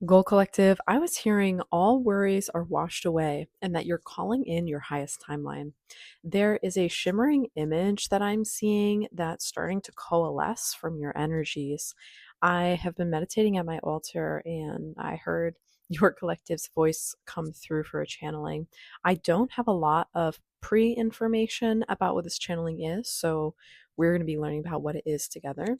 Goal Collective, I was hearing all worries are washed away and that you're calling in your highest timeline. There is a shimmering image that I'm seeing that's starting to coalesce from your energies. I have been meditating at my altar and I heard your collective's voice come through for a channeling. I don't have a lot of pre information about what this channeling is, so we're going to be learning about what it is together.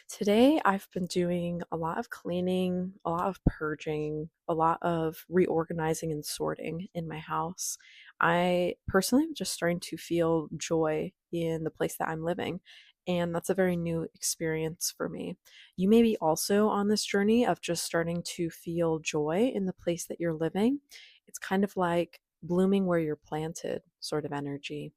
Today, I've been doing a lot of cleaning, a lot of purging, a lot of reorganizing and sorting in my house. I personally am just starting to feel joy in the place that I'm living, and that's a very new experience for me. You may be also on this journey of just starting to feel joy in the place that you're living. It's kind of like blooming where you're planted sort of energy.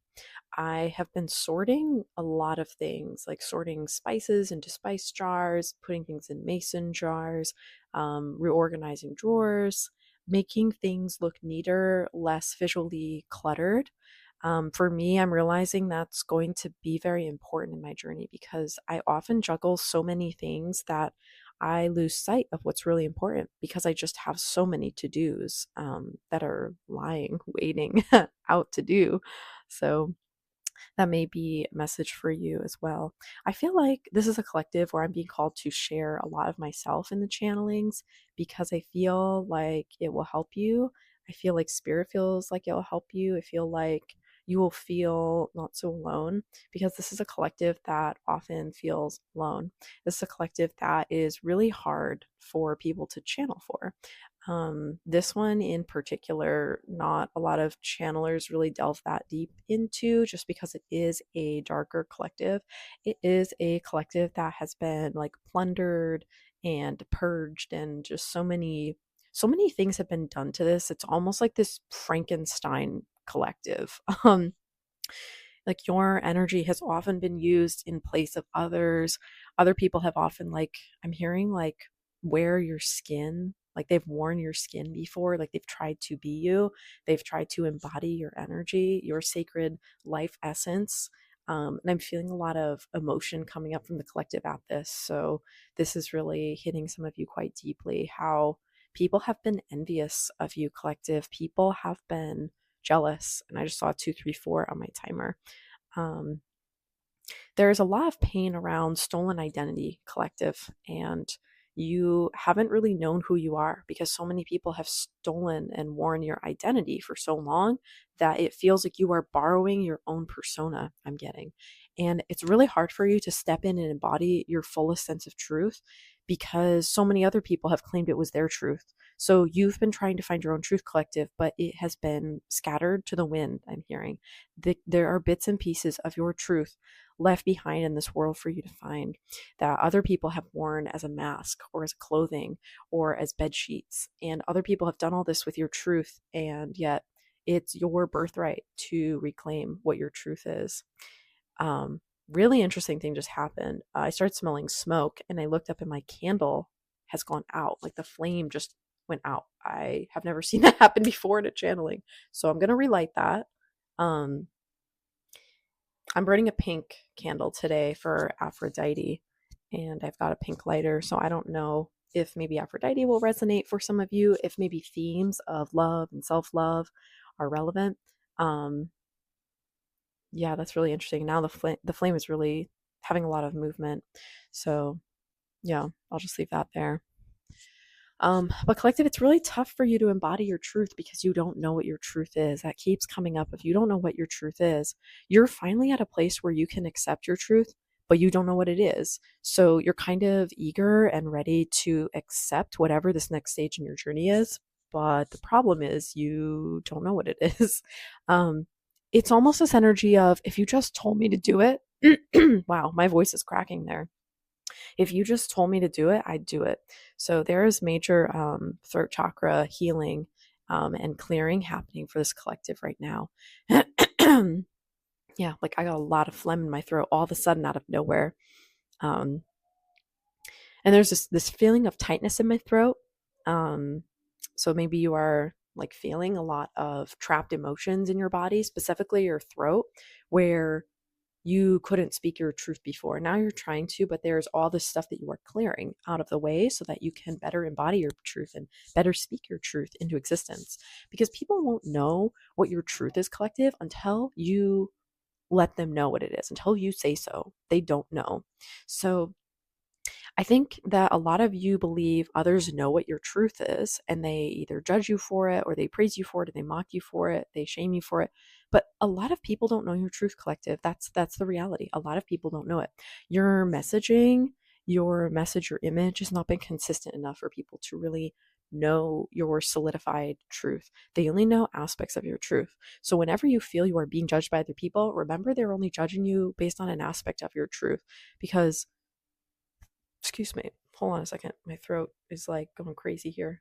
I have been sorting a lot of things, like sorting spices into spice jars, putting things in mason jars, reorganizing drawers, making things look neater, less visually cluttered. For me, I'm realizing that's going to be very important in my journey because I often juggle so many things that I lose sight of what's really important because I just have so many to dos that are lying, waiting out to do. So, that may be a message for you as well. I feel like this is a collective where I'm being called to share a lot of myself in the channelings because I feel like it will help you. I feel like spirit feels like it will help you. I feel like you will feel not so alone because this is a collective that often feels alone. This is a collective that is really hard for people to channel for. This one in particular, not a lot of channelers really delve that deep into just because it is a darker collective. It is a collective that has been like plundered and purged, and just so many things have been done to this. It's almost like this Frankenstein collective. Like your energy has often been used in place of others. Other people have often, like, I'm hearing like wear your skin, like they've worn your skin before, like they've tried to be you, they've tried to embody your energy, your sacred life essence. And I'm feeling a lot of emotion coming up from the collective at this. So this is really hitting some of you quite deeply. How people have been envious of you, collective. People have been jealous. And I just saw 234 on my timer. Um, there's a lot of pain around stolen identity, collective, and you haven't really known who you are because so many people have stolen and worn your identity for so long that it feels like you are borrowing your own persona. I'm getting. And it's really hard for you to step in and embody your fullest sense of truth because so many other people have claimed it was their truth. So you've been trying to find your own truth, collective, but it has been scattered to the wind, I'm hearing. There are bits and pieces of your truth left behind in this world for you to find that other people have worn as a mask or as clothing or as bed sheets. And other people have done all this with your truth, and yet it's your birthright to reclaim what your truth is. Really interesting thing just happened. I started smelling smoke and I looked up and my candle has gone out. Like the flame just went out. I have never seen that happen before in a channeling. So I'm going to relight that. Um, I'm burning a pink candle today for Aphrodite, and I've got a pink lighter, so I don't know if maybe Aphrodite will resonate for some of you, if maybe themes of love and self love are relevant. Um, yeah, that's really interesting. Now the flame is really having a lot of movement, so yeah, I'll just leave that there. But collective, it's really tough for you to embody your truth because you don't know what your truth is. That keeps coming up. If you don't know what your truth is, you're finally at a place where you can accept your truth, but you don't know what it is. So you're kind of eager and ready to accept whatever this next stage in your journey is. But the problem is you don't know what it is. Um, it's almost this energy of if you just told me to do it. Wow, my voice is cracking there. If you just told me to do it, I'd do it. So there is major throat chakra healing and clearing happening for this collective right now. Yeah, like I got a lot of phlegm in my throat all of a sudden out of nowhere. Um, and there's this feeling of tightness in my throat. Um, so maybe you are like feeling a lot of trapped emotions in your body, specifically your throat, where you couldn't speak your truth before. Now you're trying to, but there's all this stuff that you are clearing out of the way so that you can better embody your truth and better speak your truth into existence. Because people won't know what your truth is, collective, until you let them know what it is. Until you say so, they don't know. So I think that a lot of you believe others know what your truth is, and they either judge you for it, or they praise you for it, or they mock you for it, they shame you for it. But a lot of people don't know your truth, collective. That's the reality. A lot of people don't know it. Your messaging, your message, your image has not been consistent enough for people to really know your solidified truth. They only know aspects of your truth. So whenever you feel you are being judged by other people, remember they're only judging you based on an aspect of your truth. Because, excuse me, hold on a second. My throat is like going crazy here.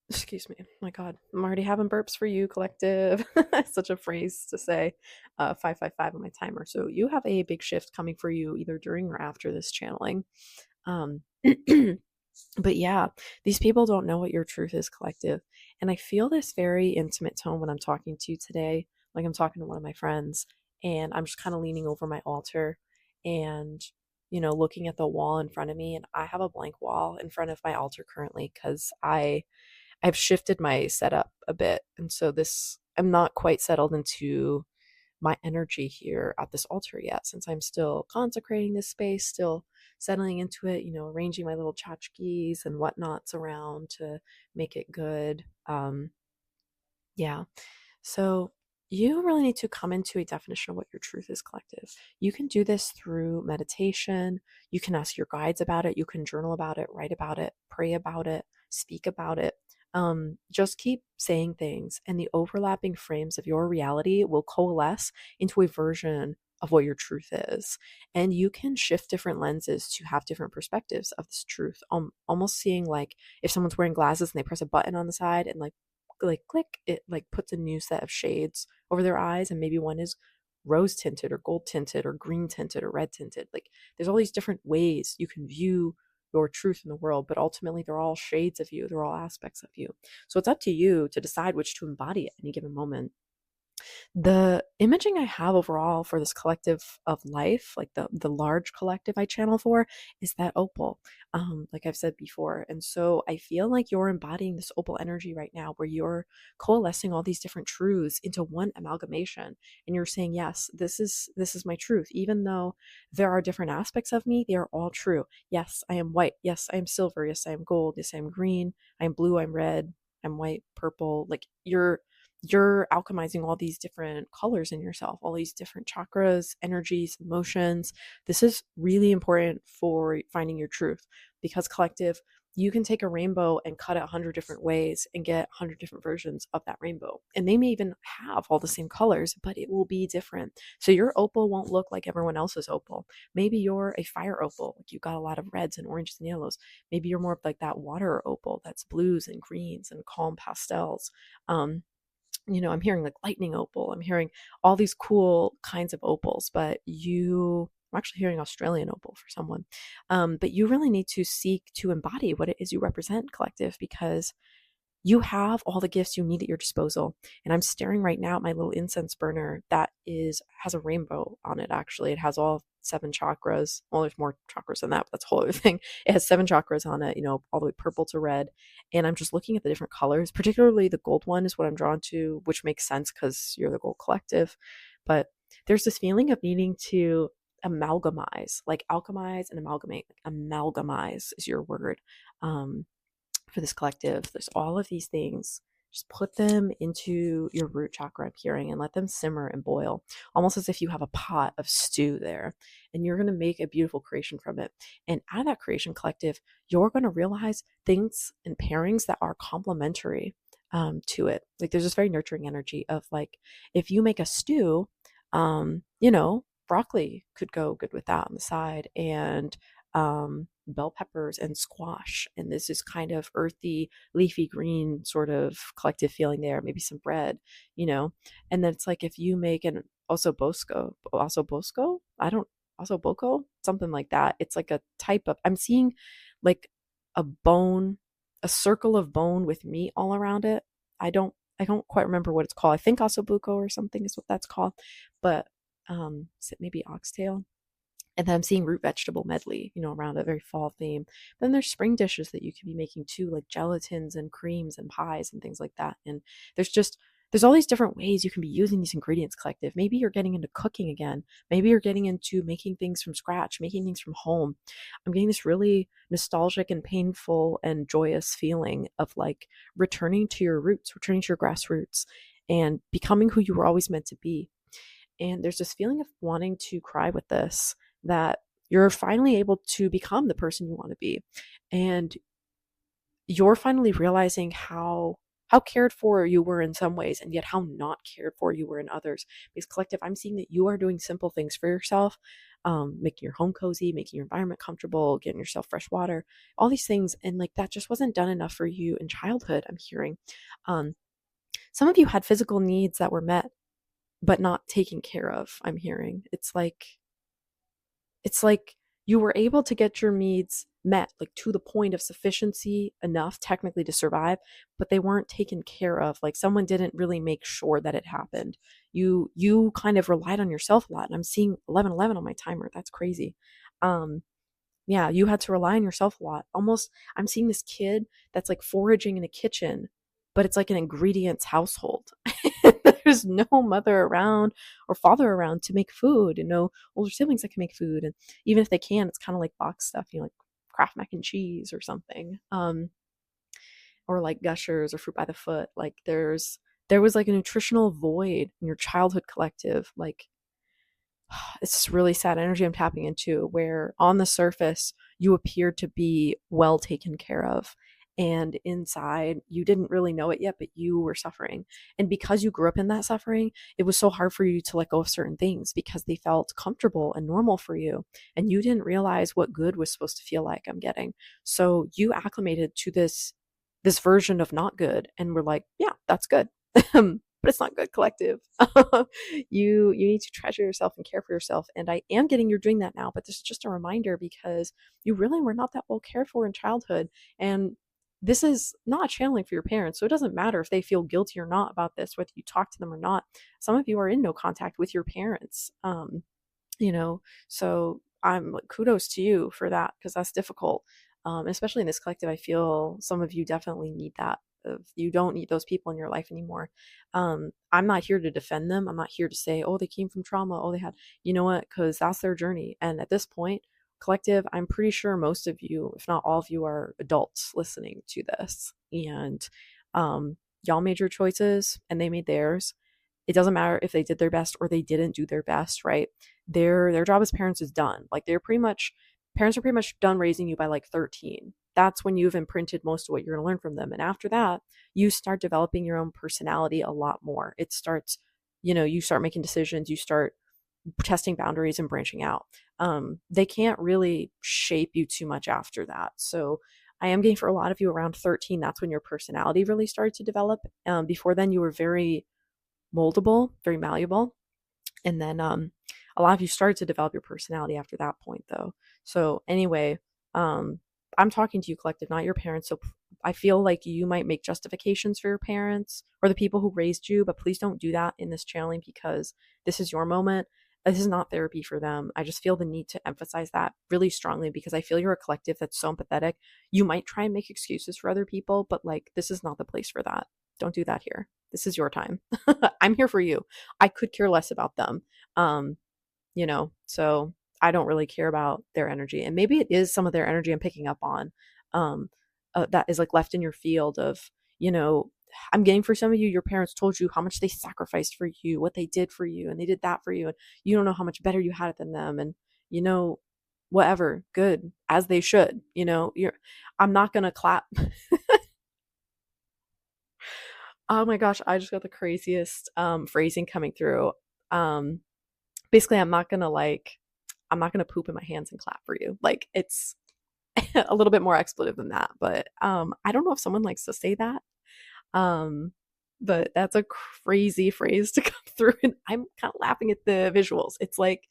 Excuse me. My God, I'm already having burps for you, collective. Such a phrase to say. 555 on my timer. So you have a big shift coming for you either during or after this channeling. Um, but yeah, these people don't know what your truth is, collective. And I feel this very intimate tone when I'm talking to you today. Like I'm talking to one of my friends, and I'm just kind of leaning over my altar and, looking at the wall in front of me. And I have a blank wall in front of my altar currently because I've shifted my setup a bit. And so I'm not quite settled into my energy here at this altar yet, since I'm still consecrating this space, still settling into it, arranging my little tchotchkes and whatnots around to make it good. Yeah. So you really need to come into a definition of what your truth is, collective. You can do this through meditation. You can ask your guides about it. You can journal about it, write about it, pray about it, speak about it. Just keep saying things, and the overlapping frames of your reality will coalesce into a version of what your truth is. And you can shift different lenses to have different perspectives of this truth. Almost seeing like if someone's wearing glasses and they press a button on the side and like click, it like puts a new set of shades over their eyes, and maybe one is rose tinted or gold tinted or green tinted or red tinted. Like there's all these different ways you can view your truth in the world, but ultimately they're all shades of you, they're all aspects of you. So it's up to you to decide which to embody at any given moment. The imaging I have overall for this collective of life, like the large collective I channel for, is that opal, like I've said before. And so I feel like you're embodying this opal energy right now, where you're coalescing all these different truths into one amalgamation, and you're saying, yes, this is my truth. Even though there are different aspects of me, they are all true. Yes, I am white. Yes, I am silver. Yes, I am gold. Yes, I am green. I am blue. I'm red. I'm white, purple. Like you're alchemizing all these different colors in yourself, all these different chakras, energies, emotions. This is really important for finding your truth, because, collective, you can take a rainbow and cut it 100 different ways and get 100 different versions of that rainbow. And they may even have all the same colors, but it will be different. So your opal won't look like everyone else's opal. Maybe you're a fire opal, like you got a lot of reds and oranges and yellows. Maybe you're more of like that water opal that's blues and greens and calm pastels. I'm hearing like lightning opal. I'm hearing all these cool kinds of opals, but I'm actually hearing Australian opal for someone. But you really need to seek to embody what it is you represent, collective, because you have all the gifts you need at your disposal. And I'm staring right now at my little incense burner that has a rainbow on it. Actually, it has all 7 chakras. Well, there's more chakras than that, but that's a whole other thing. It has 7 chakras on it, all the way purple to red. And I'm just looking at the different colors. Particularly the gold one is what I'm drawn to, which makes sense because you're the gold collective. But there's this feeling of needing to amalgamize, like alchemize and amalgamate. Amalgamize is your word. For this collective. There's all of these things. Just put them into your root chakra, I'm hearing, and let them simmer and boil, almost as if you have a pot of stew there. And you're going to make a beautiful creation from it. And out of that creation, collective, you're going to realize things and pairings that are complementary to it. Like there's this very nurturing energy of like, if you make a stew, broccoli could go good with that on the side, and bell peppers and squash. And this is kind of earthy, leafy green sort of collective feeling there, maybe some bread, And then it's like if you make an osso bosco, I don't, osso boko, something like that. It's like a type of, I'm seeing like a bone, a circle of bone with meat all around it. I don't I don't quite remember what it's called. I think ossobuco or something is what that's called, but is it maybe oxtail? And then I'm seeing root vegetable medley, around a very fall theme. Then there's spring dishes that you could be making too, like gelatins and creams and pies and things like that. And there's just there's all these different ways you can be using these ingredients collective. Maybe you're getting into cooking again. Maybe you're getting into making things from scratch, making things from home. I'm getting this really nostalgic and painful and joyous feeling of like returning to your roots, returning to your grassroots, and becoming who you were always meant to be. And there's this feeling of wanting to cry with this, that you're finally able to become the person you want to be. And you're finally realizing how cared for you were in some ways and yet how not cared for you were in others. Because collective, I'm seeing that you are doing simple things for yourself, making your home cozy, making your environment comfortable, getting yourself fresh water, all these things. And like that just wasn't done enough for you in childhood, I'm hearing. um, some of you had physical needs that were met but not taken care of, I'm hearing. It's like you were able to get your needs met, like to the point of sufficiency enough technically to survive, but they weren't taken care of. Like someone didn't really make sure that it happened. You kind of relied on yourself a lot. And I'm seeing 1111 on my timer. That's crazy. Um, yeah, you had to rely on yourself a lot. Almost, I'm seeing this kid that's like foraging in a kitchen, but it's like an ingredients household. There's no mother around or father around to make food, and no older siblings that can make food. And even if they can, it's kind of like box stuff, like Kraft mac and cheese or something, or like Gushers or Fruit by the Foot. Like there was like a nutritional void in your childhood collective. Like it's really sad energy I'm tapping into, where on the surface you appear to be well taken care of, and inside you didn't really know it yet, but you were suffering. And because you grew up in that suffering, it was so hard for you to let go of certain things because they felt comfortable and normal for you, and you didn't realize what good was supposed to feel like. I'm getting, so you acclimated to this version of not good, and we're like, yeah, that's good. But it's not good collective. You need to treasure yourself and care for yourself, and I am getting you're doing that now, but this is just a reminder because you really were not that well cared for in childhood. And this is not channeling for your parents, so it doesn't matter if they feel guilty or not about this, whether you talk to them or not. Some of you are in no contact with your parents, you know so I'm like, kudos to you for that, because that's difficult. Especially in this collective, I feel some of you definitely need that. You don't need those people in your life anymore. I'm not here to defend them. I'm not here to say, oh, they came from trauma, oh, they had, you know what, because that's their journey. And at this point, collective, I'm pretty sure most of you, if not all of you, are adults listening to this. And y'all made your choices and they made theirs. It doesn't matter if they did their best or they didn't do their best, right? Their job as parents is done. Like parents are pretty much done raising you by like 13. That's when you've imprinted most of what you're going to learn from them. And after that, you start developing your own personality a lot more. It starts, you start making decisions, you start testing boundaries and branching out. They can't really shape you too much after that. So I am getting for a lot of you around 13, that's when your personality really started to develop. Before then, you were very moldable, very malleable. And then a lot of you started to develop your personality after that point, though. So anyway, I'm talking to you collective, not your parents. So I feel like you might make justifications for your parents or the people who raised you, but please don't do that in this channeling, because this is your moment. This is not therapy for them. I just feel the need to emphasize that really strongly, because I feel you're a collective that's so empathetic. You might try and make excuses for other people, but like, this is not the place for that. Don't do that here. This is your time. I'm here for you. I could care less about them. So I don't really care about their energy. And maybe it is some of their energy I'm picking up on, that is like left in your field of, I'm getting for some of you, your parents told you how much they sacrificed for you, what they did for you, and they did that for you. And you don't know how much better you had it than them. And, whatever, good, as they should, I'm not going to clap. Oh my gosh, I just got the craziest phrasing coming through. Basically, I'm not gonna poop in my hands and clap for you. Like, it's a little bit more expletive than that, but I don't know if someone likes to say that. Um, but that's a crazy phrase to come through, and I'm kind of laughing at the visuals. It's like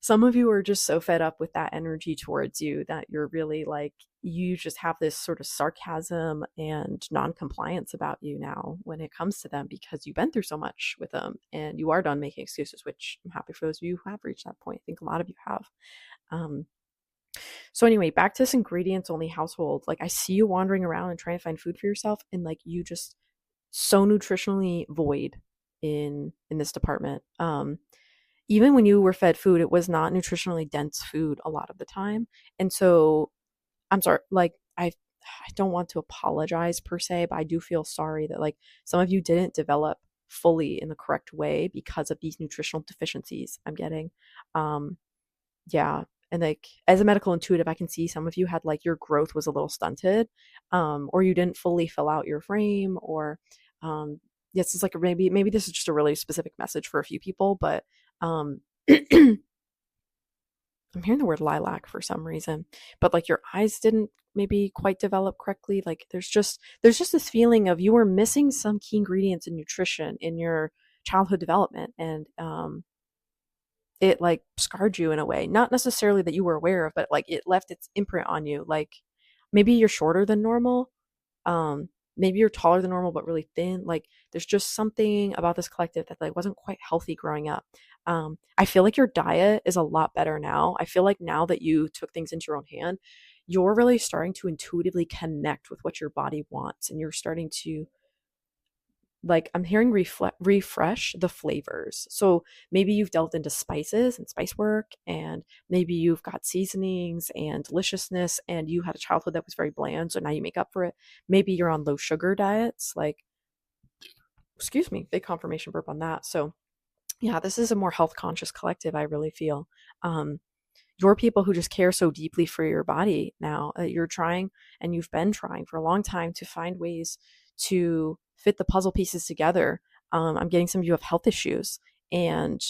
Some of you are just so fed up with that energy towards you that you're really like, you just have this sort of sarcasm and non-compliance about you now when it comes to them because you've been through so much with them and you are done making excuses, which I'm happy for those of you who have reached that point. I think a lot of you have. Um, so anyway, back to this ingredients only household. Like I see you wandering around and trying to find food for yourself, and like you just so nutritionally void in this department. Even when you were fed food, it was not nutritionally dense food a lot of the time. And so I'm sorry, like I don't want to apologize per se, but I do feel sorry that like some of you didn't develop fully in the correct way because of these nutritional deficiencies I'm getting. Um, yeah. And like as a medical intuitive, I can see some of you had like your growth was a little stunted, or you didn't fully fill out your frame, or yes, it's like maybe this is just a really specific message for a few people, but um I'm hearing the word lilac for some reason, but like your eyes didn't maybe quite develop correctly. Like there's just this feeling of you were missing some key ingredients in nutrition in your childhood development, and it like scarred you in a way. Not necessarily that you were aware of, but like it left its imprint on you. Like maybe you're shorter than normal, maybe you're taller than normal but really thin. Like there's just something about this collective that like wasn't quite healthy growing up. I feel like your diet is a lot better now. I feel like now that you took things into your own hand, you're really starting to intuitively connect with what your body wants, and you're starting to like I'm hearing refresh the flavors. So maybe you've delved into spices and spice work, and maybe you've got seasonings and deliciousness, and you had a childhood that was very bland, so now you make up for it. Maybe you're on low sugar diets, like excuse me, big confirmation burp on that. So yeah, this is a more health conscious collective, I really feel. Um, you're people who just care so deeply for your body now that you're trying, and you've been trying for a long time to find ways to fit the puzzle pieces together. I'm getting some of you have health issues, and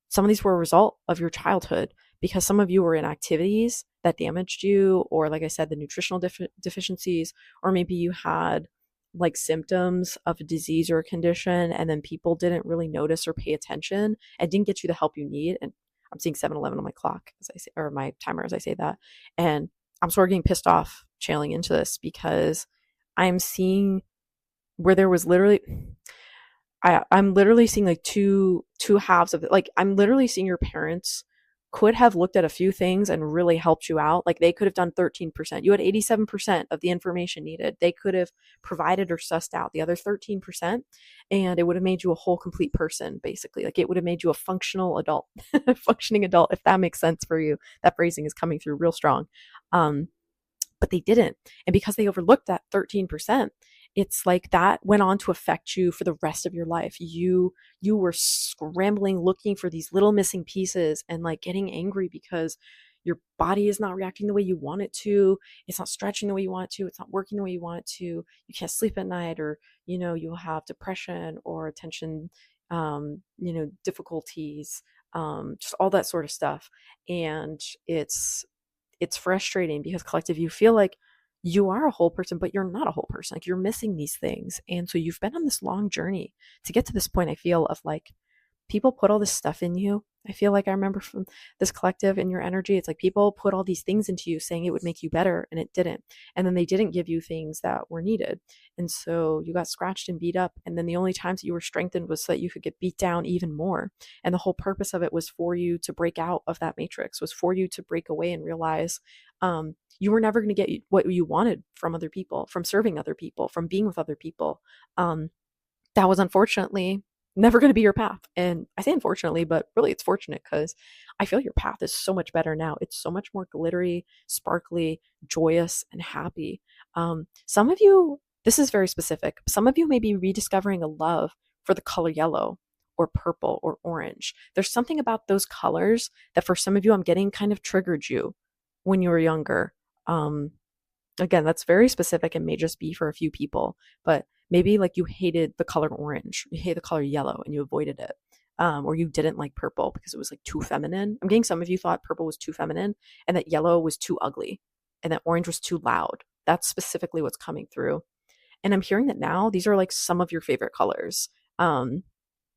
some of these were a result of your childhood because some of you were in activities that damaged you, or like I said, the nutritional deficiencies, or maybe you had like symptoms of a disease or a condition, and then people didn't really notice or pay attention and didn't get you the help you need. And I'm seeing 7-Eleven on my clock as I say, or my timer as I say that. And I'm sort of getting pissed off channeling into this because I'm seeing where there was literally I'm literally seeing like two halves of it. Like I'm literally seeing your parents could have looked at a few things and really helped you out. Like they could have done 13%. You had 87% of the information needed. They could have provided or sussed out the other 13%, and it would have made you a whole complete person, basically. Like it would have made you a functional adult, functioning adult, if that makes sense for you. That phrasing is coming through real strong. But they didn't. And because they overlooked that 13%, it's like that went on to affect you for the rest of your life. You were scrambling looking for these little missing pieces and like getting angry because your body is not reacting the way you want it to. It's not stretching the way you want it to. It's not working the way you want it to. You can't sleep at night, or you'll have depression or attention difficulties, just all that sort of stuff. And it's frustrating because collective you feel like you are a whole person, but you're not a whole person. Like you're missing these things. And so you've been on this long journey to get to this point, I feel, of like people put all this stuff in you. I feel like I remember from this collective and your energy, it's like people put all these things into you saying it would make you better, and it didn't. And then they didn't give you things that were needed. And so you got scratched and beat up. And then the only times that you were strengthened was so that you could get beat down even more. And the whole purpose of it was for you to break out of that matrix, was for you to break away and realize you were never going to get what you wanted from other people, from serving other people, from being with other people. That was unfortunately never going to be your path. And I say unfortunately, but really it's fortunate because I feel your path is so much better now. It's so much more glittery, sparkly, joyous, and happy. Some of you, this is very specific. Some of you may be rediscovering a love for the color yellow or purple or orange. There's something about those colors that for some of you, I'm getting kind of triggered you when you were younger. Again, that's very specific and may just be for a few people, but maybe like you hated the color orange, you hate the color yellow, and you avoided it. Or you didn't like purple because it was like too feminine. I'm getting some of you thought purple was too feminine and that yellow was too ugly and that orange was too loud. That's specifically what's coming through. And I'm hearing that now these are like some of your favorite colors.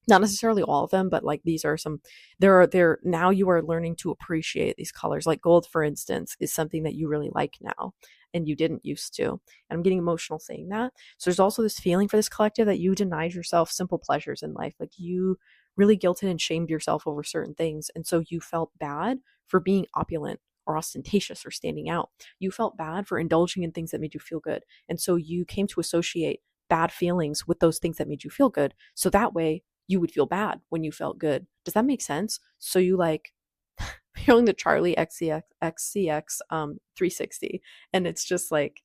Not necessarily all of them, but like these are some, there now you are learning to appreciate these colors. Like gold, for instance, is something that you really like now and you didn't used to. And I'm getting emotional saying that. So there's also this feeling for this collective that you denied yourself simple pleasures in life. Like you really guilted and shamed yourself over certain things. And so you felt bad for being opulent or ostentatious or standing out. You felt bad for indulging in things that made you feel good. And so you came to associate bad feelings with those things that made you feel good. So that way you would feel bad when you felt good. Does that make sense? So you like feeling the Charlie XCX 360, and it's just like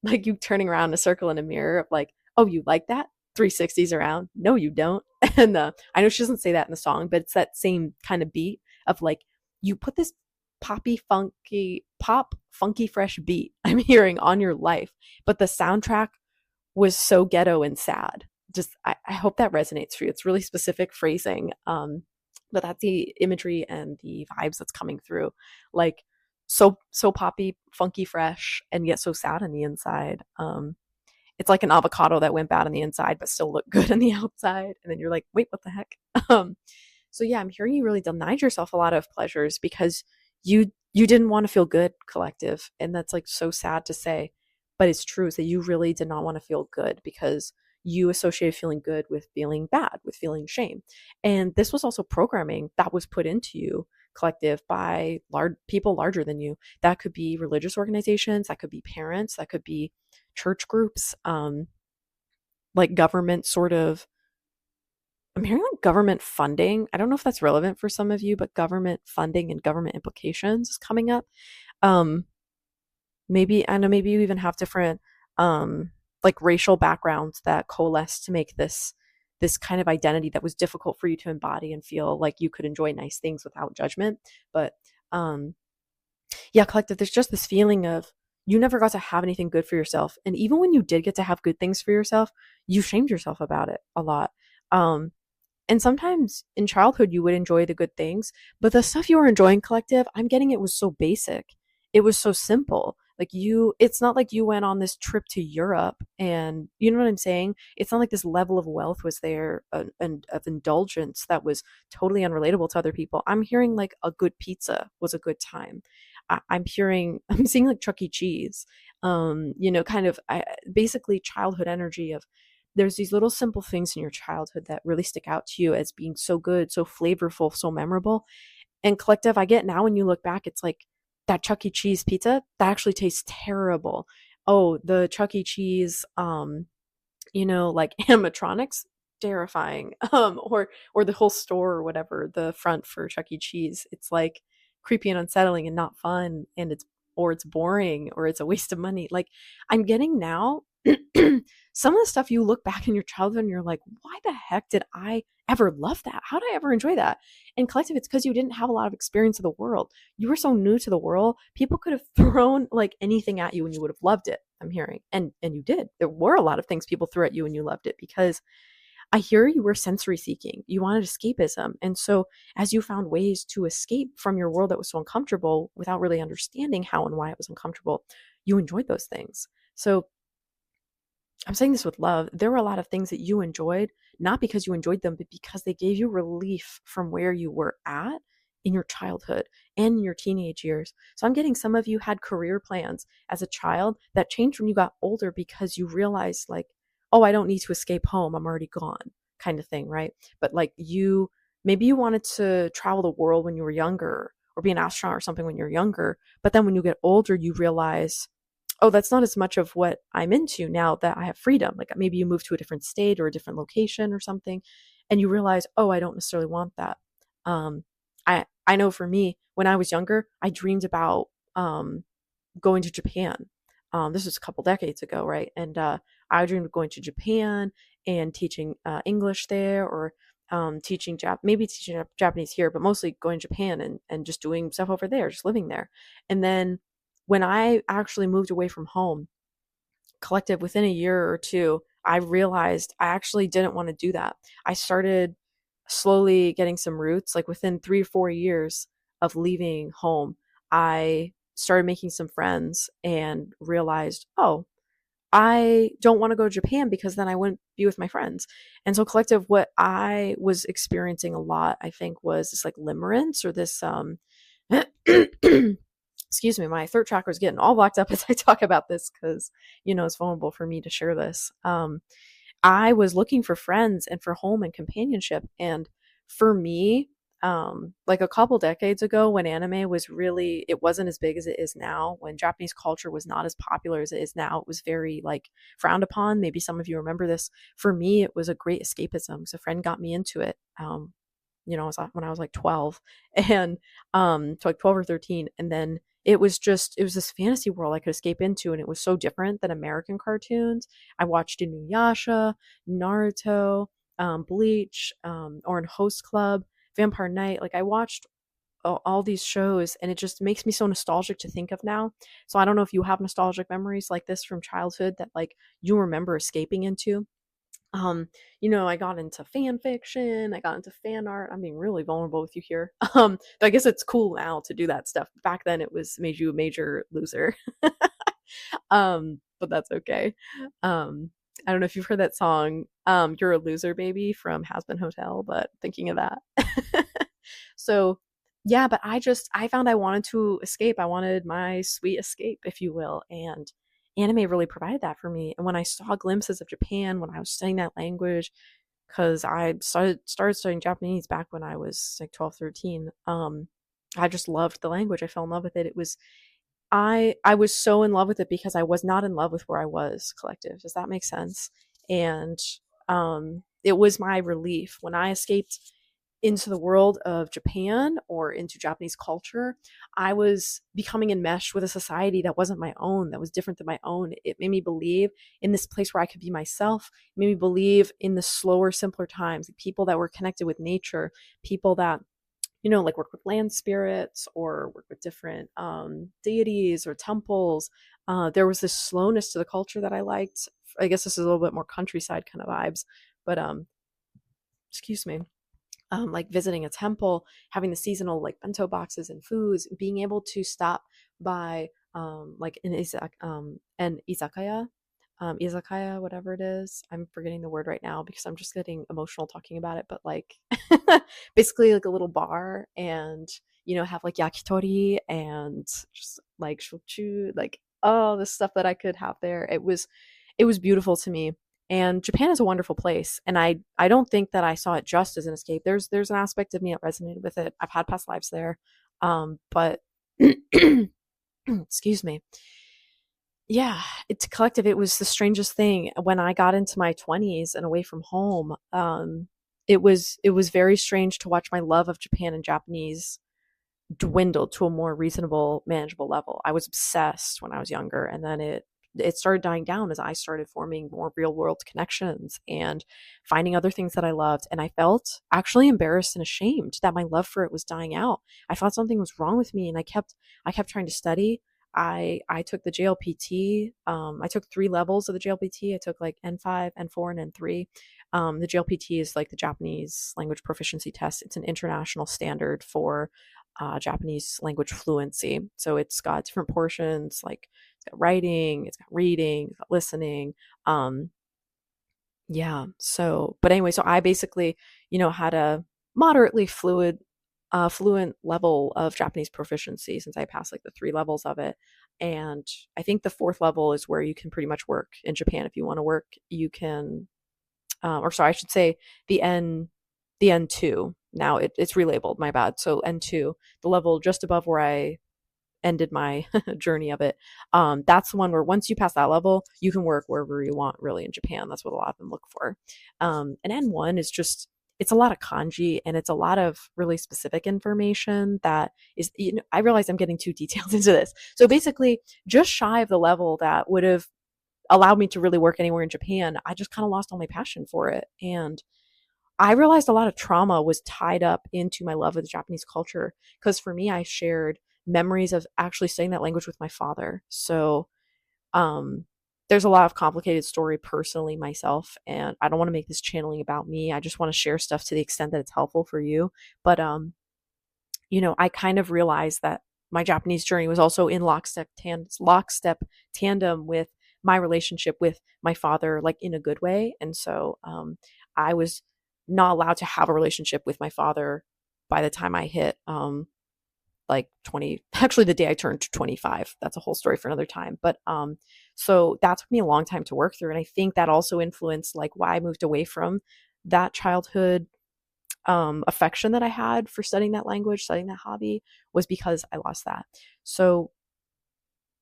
you turning around in a circle in a mirror of like, oh, you like that 360s around? No, you don't. And I know she doesn't say that in the song, but it's that same kind of beat of like you put this funky fresh beat I'm hearing on your life, but the soundtrack was so ghetto and sad. Just I hope that resonates for you. It's really specific phrasing, but that's the imagery and the vibes that's coming through. Like so poppy, funky, fresh, and yet so sad on the inside. It's like an avocado that went bad on the inside but still looked good on the outside, and then you're like, wait, what the heck? Um, so yeah, I'm hearing you really denied yourself a lot of pleasures because you didn't want to feel good, collective, and that's like so sad to say, but it's true. Is that you really did not want to feel good because you associated feeling good with feeling bad, with feeling shame, and this was also programming that was put into you, collective, by people larger than you. That could be religious organizations, that could be parents, that could be church groups, like government sort of. I'm hearing like government funding. I don't know if that's relevant for some of you, but government funding and government implications is coming up. Um, maybe I know maybe you even have different like racial backgrounds that coalesce to make this kind of identity that was difficult for you to embody and feel like you could enjoy nice things without judgment. But um yeah, collective, there's just this feeling of you never got to have anything good for yourself. And even when you did get to have good things for yourself, you shamed yourself about it a lot. Um, and sometimes in childhood, you would enjoy the good things, but the stuff you were enjoying, collective, I'm getting it was so basic. It was so simple. Like it's not like you went on this trip to Europe and you know what I'm saying? It's not like this level of wealth was there and of indulgence that was totally unrelatable to other people. I'm hearing like a good pizza was a good time. I'm hearing, I'm seeing like Chuck E. Cheese, kind of basically childhood energy of there's these little simple things in your childhood that really stick out to you as being so good, so flavorful, so memorable. And collective, I get now when you look back, it's like that Chuck E. Cheese pizza that actually tastes terrible. Oh, the Chuck E. Cheese, like animatronics, terrifying. Or the whole store or whatever, the front for Chuck E. Cheese, it's like creepy and unsettling and not fun, and it's boring or it's a waste of money. Like I'm getting now some of the stuff you look back in your childhood and you're like, why the heck did I ever love that? How did I ever enjoy that? And collective, it's because you didn't have a lot of experience of the world. You were so new to the world. People could have thrown like anything at you and you would have loved it. I'm hearing. And you did. There were a lot of things people threw at you and you loved it because I hear you were sensory seeking. You wanted escapism. And so as you found ways to escape from your world that was so uncomfortable without really understanding how and why it was uncomfortable, you enjoyed those things. So I'm saying this with love. There were a lot of things that you enjoyed, not because you enjoyed them, but because they gave you relief from where you were at in your childhood and in your teenage years. So I'm getting some of you had career plans as a child that changed when you got older because you realized, like, oh, I don't need to escape home. I'm already gone, kind of thing, right? But like maybe you wanted to travel the world when you were younger or be an astronaut or something when you're younger. But then when you get older, you realize, oh, that's not as much of what I'm into now that I have freedom. Like maybe you move to a different state or a different location or something, and you realize, oh, I don't necessarily want that. Um, I know for me, when I was younger, I dreamed about going to Japan. This was a couple decades ago, right? And I dreamed of going to Japan and teaching English there, or maybe teaching Japanese here, but mostly going to Japan and just doing stuff over there, just living there. And then when I actually moved away from home, collective, within a year or two, I realized I actually didn't want to do that. I started slowly getting some roots. Like within 3 or 4 years of leaving home, I started making some friends and realized, oh, I don't want to go to Japan because then I wouldn't be with my friends. And so collective, what I was experiencing a lot, I think, was this like limerence or this excuse me, my throat chakra is getting all blocked up as I talk about this because it's vulnerable for me to share this. I was looking for friends and for home and companionship. And for me, like a couple decades ago when anime was really, it wasn't as big as it is now, when Japanese culture was not as popular as it is now, it was very like frowned upon. Maybe some of you remember this. For me, it was a great escapism because a friend got me into it. When I was like 12 and so like 12 or 13. And then it was this fantasy world I could escape into. And it was so different than American cartoons. I watched Inuyasha, Naruto, Bleach, Orange Host Club, Vampire Knight. Like I watched all these shows and it just makes me so nostalgic to think of now. So I don't know if you have nostalgic memories like this from childhood that like you remember escaping into. I got into fan fiction, I got into fan art. I'm being really vulnerable with you here. But I guess it's cool now to do that stuff. Back then it was made you a major loser. But that's okay. I don't know if you've heard that song, You're a Loser Baby from Has Been Hotel, but thinking of that. So yeah, but I found I wanted to escape. I wanted my sweet escape, if you will. And anime really provided that for me. And when I saw glimpses of Japan, when I was studying that language, because I started studying Japanese back when I was like 12, 13. I just loved the language. I fell in love with it. It was I was so in love with it because I was not in love with where I was collective. Does that make sense? And it was my relief when I escaped into the world of Japan or into Japanese culture. I was becoming enmeshed with a society that wasn't my own, that was different than my own. It made me believe in this place where I could be myself. It made me believe in the slower, simpler times, people that were connected with nature, people that like work with land spirits or work with different deities or temples. There was this slowness to the culture that I liked. I guess this is a little bit more countryside kind of vibes, but excuse me. Like visiting a temple, having the seasonal like bento boxes and foods, being able to stop by like an izakaya, whatever it is. I'm forgetting the word right now because I'm just getting emotional talking about it. But like, basically like a little bar, and have like yakitori and just like shochu, like all the stuff that I could have there. It was beautiful to me. And Japan is a wonderful place, and I don't think that I saw it just as an escape. There's an aspect of me that resonated with it. I've had past lives there, but excuse me. Yeah, it's collective. It was the strangest thing when I got into my 20s and away from home. It was very strange to watch my love of Japan and Japanese dwindled to a more reasonable, manageable level. I was obsessed when I was younger, and then it started dying down as I started forming more real world connections and finding other things that I loved. And I felt actually embarrassed and ashamed that my love for it was dying out. I thought something was wrong with me, and I kept trying to study. I took the JLPT. I took 3 levels of the JLPT. I took like N5, N4, and N3. The JLPT is like the Japanese language proficiency test. It's an international standard for Japanese language fluency. So it's got different portions, like it's got writing, it's got reading, it's got listening. Yeah. So, but anyway, so I basically, had a moderately fluent level of Japanese proficiency since I passed like the 3 levels of it. And I think the 4th level is where you can pretty much work in Japan. If you want to work, you can, or sorry, I should say the N2. Now it's relabeled, my bad. So N2, the level just above where I ended my journey of it. That's the one where once you pass that level, you can work wherever you want, really, in Japan. That's what a lot of them look for. And N1 is just, it's a lot of kanji and it's a lot of really specific information that is, I realize I'm getting too detailed into this. So basically, just shy of the level that would have allowed me to really work anywhere in Japan, I just kind of lost all my passion for it. And I realized a lot of trauma was tied up into my love of the Japanese culture because for me, I shared memories of actually studying that language with my father. So, um, there's a lot of complicated story personally myself, and I don't want to make this channeling about me. I just want to share stuff to the extent that it's helpful for you. But, I kind of realized that my Japanese journey was also in lockstep tandem with my relationship with my father, like in a good way. And so I was not allowed to have a relationship with my father by the time I hit like 20, actually the day I turned 25. That's a whole story for another time. But so that took me a long time to work through. And I think that also influenced like why I moved away from that childhood affection that I had for studying that language, studying that hobby, was because I lost that. So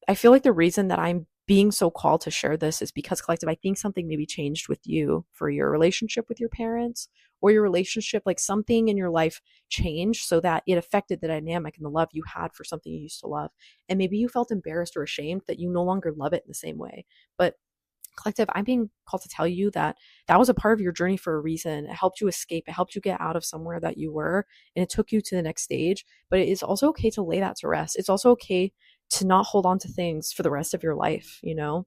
I feel like the reason that I'm being so called to share this is because, collective, I think something maybe changed with you for your relationship with your parents, or your relationship, like something in your life changed so that it affected the dynamic and the love you had for something you used to love. And maybe you felt embarrassed or ashamed that you no longer love it in the same way. But collective, I'm being called to tell you that that was a part of your journey for a reason. It helped you escape, it helped you get out of somewhere that you were, and it took you to the next stage. But it is also okay to lay that to rest. It's also okay to not hold on to things for the rest of your life, you know?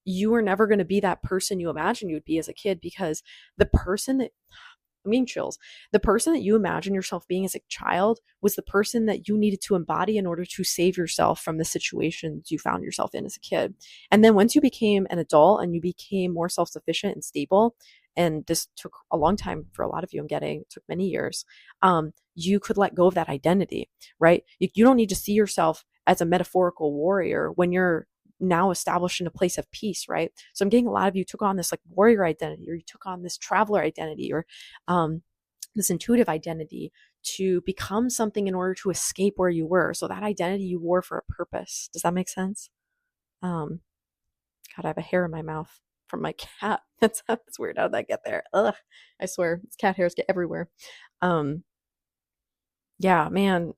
You are never going to be that person you imagine you would be as a kid, because the person that I mean, chills. The person that you imagine yourself being as a child was the person that you needed to embody in order to save yourself from the situations you found yourself in as a kid. And then once you became an adult and you became more self sufficient and stable, and this took a long time for a lot of you, I'm getting, it took many years, you could let go of that identity, right? You don't need to see yourself as a metaphorical warrior when you're now established in a place of peace, right? So I'm getting a lot of you took on this like warrior identity, or you took on this traveler identity, or this intuitive identity to become something in order to escape where you were. So that identity you wore for a purpose. Does that make sense? God, I have a hair in my mouth from my cat. That's weird. How did that get there? Ugh, I swear, these cat hairs get everywhere. Yeah, man,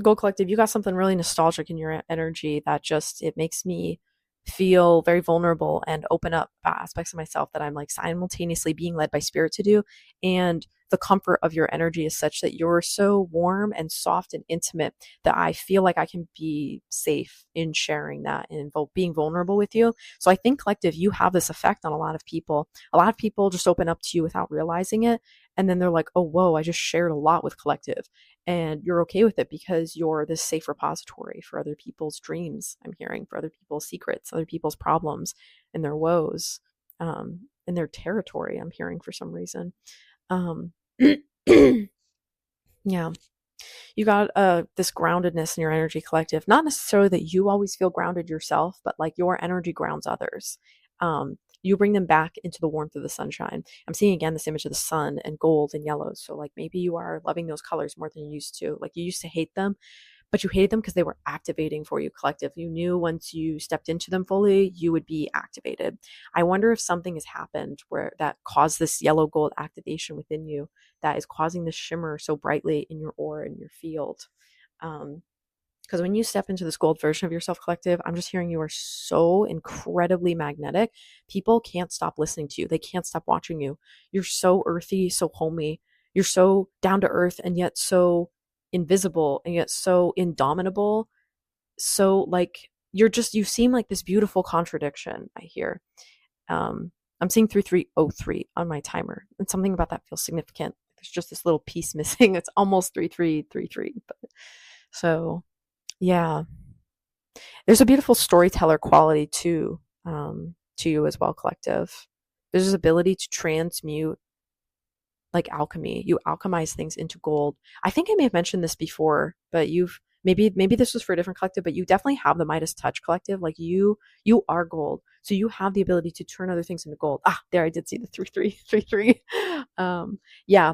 Gold Collective, you got something really nostalgic in your energy that just, it makes me feel very vulnerable and open up aspects of myself that I'm like simultaneously being led by spirit to do. And the comfort of your energy is such that you're so warm and soft and intimate that I feel like I can be safe in sharing that and being vulnerable with you. So I think, collective, you have this effect on a lot of people. A lot of people just open up to you without realizing it. And then they're like, oh, whoa, I just shared a lot with collective. And you're okay with it because you're this safe repository for other people's dreams, I'm hearing, for other people's secrets, other people's problems and their woes, in their territory, I'm hearing, for some reason. Yeah, you got this groundedness in your energy, collective. Not necessarily that you always feel grounded yourself, but like your energy grounds others. You bring them back into the warmth of the sunshine. I'm seeing again this image of the sun and gold and yellow. So like maybe you are loving those colors more than you used to. Like you used to hate them, but you hated them because they were activating for you, collective. You knew once you stepped into them fully, you would be activated. I wonder if something has happened where that caused this yellow gold activation within you that is causing this shimmer so brightly in your aura, in your field. Because when you step into this gold version of yourself, collective, I'm just hearing you are so incredibly magnetic. People can't stop listening to you. They can't stop watching you. You're so earthy, so homey. You're so down to earth, and yet so invisible, and yet so indomitable. So like you seem like this beautiful contradiction, I hear. I'm seeing 3303 on my timer, and something about that feels significant. There's just this little piece missing. It's almost 3333. But so yeah, there's a beautiful storyteller quality to you as well, collective. There's this ability to transmute, like alchemy. You alchemize things into gold. I think I may have mentioned this before, but maybe this was for a different collective, but you definitely have the Midas touch, collective. Like you are gold. So you have the ability to turn other things into gold. Ah, there, I did see the 3333. Yeah.